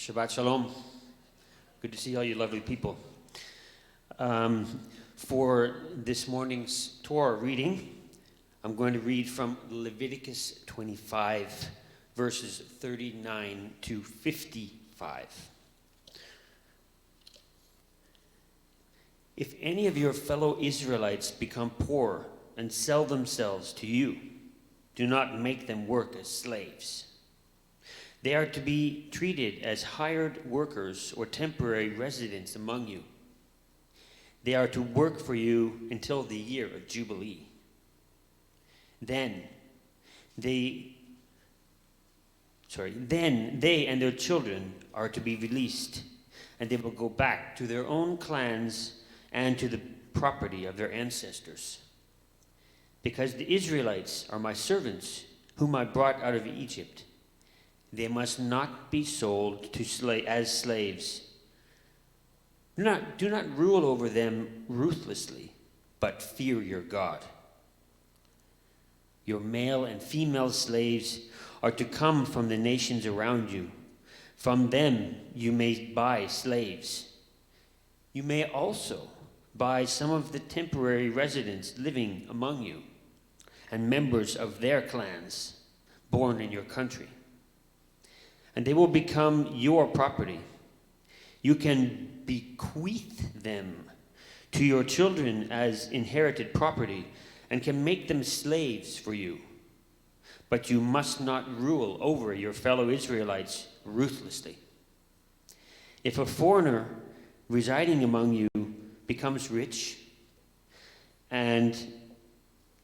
Shabbat Shalom. Good to see all you lovely people. For this morning's Torah reading, I'm going to read from Leviticus 25, verses 39 to 55. If any of your fellow Israelites become poor and sell themselves to you, do not make them work as slaves. They are to be treated as hired workers or temporary residents among you. They are to work for you until the year of Jubilee. Then they and their children are to be released, and they will go back to their own clans and to the property of their ancestors. Because the Israelites are my servants, whom I brought out of Egypt, they must not be sold as slaves. Do not rule over them ruthlessly, but fear your God. Your male and female slaves are to come from the nations around you. From them you may buy slaves. You may also buy some of the temporary residents living among you and members of their clans born in your country. And they will become your property. You can bequeath them to your children as inherited property and can make them slaves for you. But you must not rule over your fellow Israelites ruthlessly. If a foreigner residing among you becomes rich, and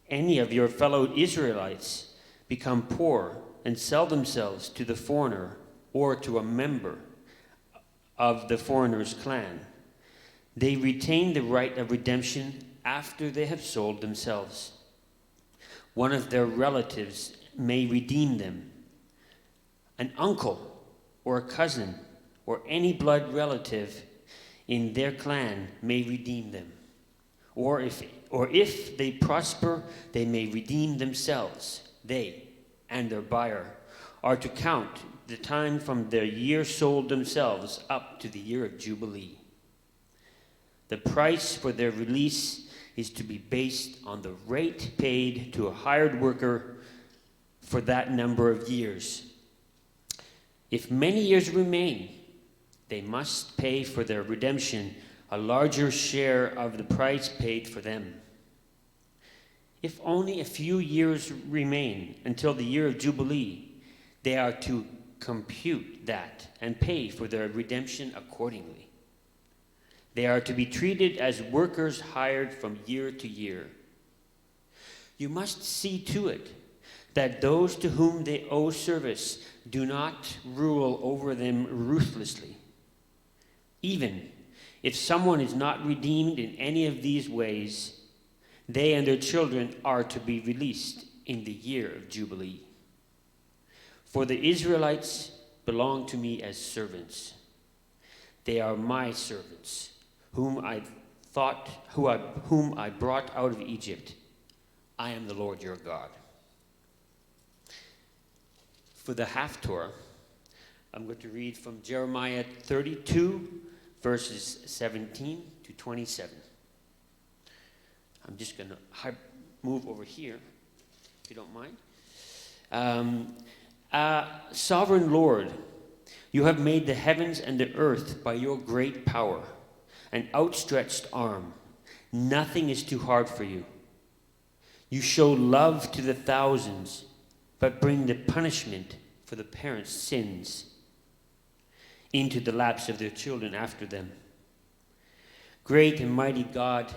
any of your fellow Israelites become poor and sell themselves to the foreigner or to a member of the foreigner's clan, they retain the right of redemption after they have sold themselves. One of their relatives may redeem them. An uncle or a cousin or any blood relative in their clan may redeem them. Or if they prosper, they may redeem themselves. They and their buyer are to count the time from their year sold themselves up to the year of Jubilee. The price for their release is to be based on the rate paid to a hired worker for that number of years. If many years remain, they must pay for their redemption a larger share of the price paid for them. If only a few years remain until the year of Jubilee, they are to compute that and pay for their redemption accordingly. They are to be treated as workers hired from year to year. You must see to it that those to whom they owe service do not rule over them ruthlessly. Even if someone is not redeemed in any of these ways, they and their children are to be released in the year of Jubilee. For the Israelites belong to me as servants. They are my servants, whom I brought out of Egypt. I am the Lord your God. For the Haftorah, I'm going to read from Jeremiah 32, verses 17 to 27. I'm just going to move over here, if you don't mind. Sovereign Lord, you have made the heavens and the earth by your great power and outstretched arm. Nothing is too hard for you. You show love to the thousands, but bring the punishment for the parents' sins into the laps of their children after them. Great and mighty God,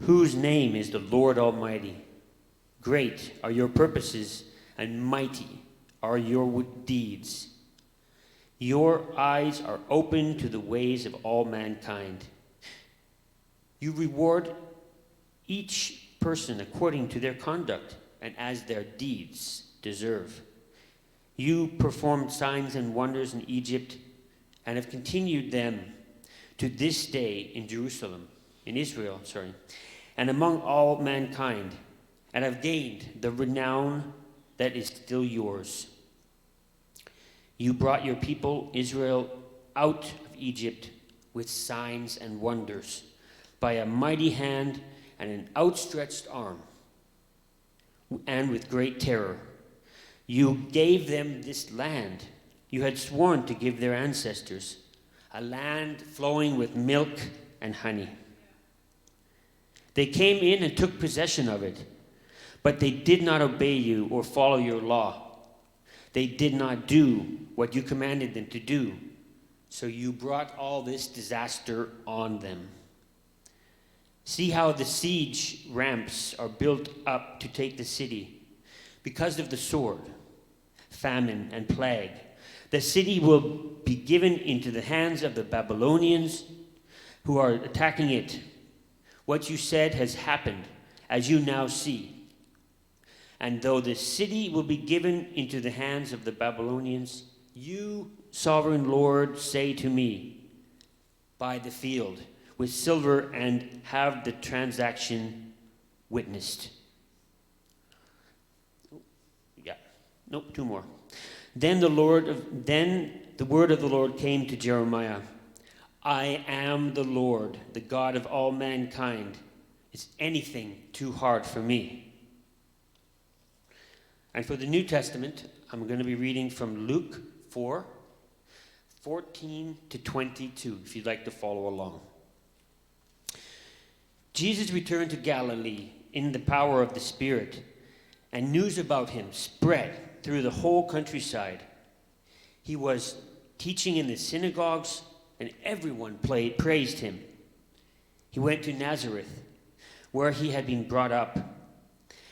whose name is the Lord Almighty, great are your purposes and mighty are your deeds. Your eyes are open to the ways of all mankind. You reward each person according to their conduct and as their deeds deserve. You performed signs and wonders in Egypt and have continued them to this day in Israel, and among all mankind, and have gained the renown that is still yours. You brought your people Israel out of Egypt with signs and wonders, by a mighty hand and an outstretched arm, and with great terror. You gave them this land you had sworn to give their ancestors, a land flowing with milk and honey. They came in and took possession of it, but they did not obey you or follow your law. They did not do what you commanded them to do, so you brought all this disaster on them. See how the siege ramps are built up to take the city. Because of the sword, famine, and plague, the city will be given into the hands of the Babylonians who are attacking it. What you said has happened, as you now see. And though the city will be given into the hands of the Babylonians, you, sovereign Lord, say to me, buy the field with silver and have the transaction witnessed. Two more. Then the word of the Lord came to Jeremiah. I am the Lord, the God of all mankind. Is anything too hard for me? And for the New Testament, I'm going to be reading from Luke 4:14 to 22, if you'd like to follow along. Jesus returned to Galilee in the power of the Spirit, and news about him spread through the whole countryside. He was teaching in the synagogues, and everyone praised him. He went to Nazareth, where he had been brought up,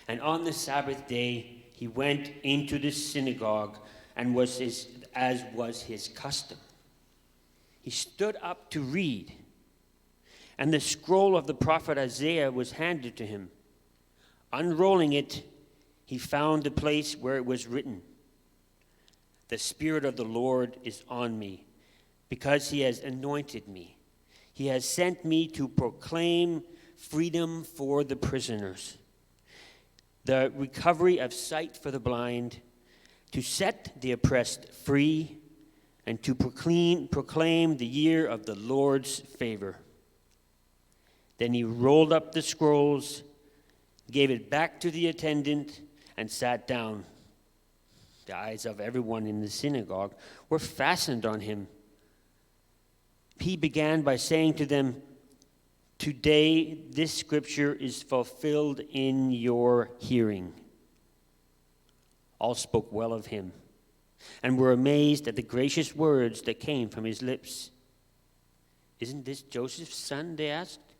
and on the Sabbath day he went into the synagogue, and as was his custom. He stood up to read, and the scroll of the prophet Isaiah was handed to him. Unrolling it, he found the place where it was written, "The Spirit of the Lord is on me, because he has anointed me. He has sent me to proclaim freedom for the prisoners, the recovery of sight for the blind, to set the oppressed free, and to proclaim the year of the Lord's favor." Then he rolled up the scrolls, gave it back to the attendant, and sat down. The eyes of everyone in the synagogue were fastened on him. He began by saying to them, "Today this scripture is fulfilled in your hearing." All spoke well of him and were amazed at the gracious words that came from his lips. "Isn't this Joseph's son?" they asked.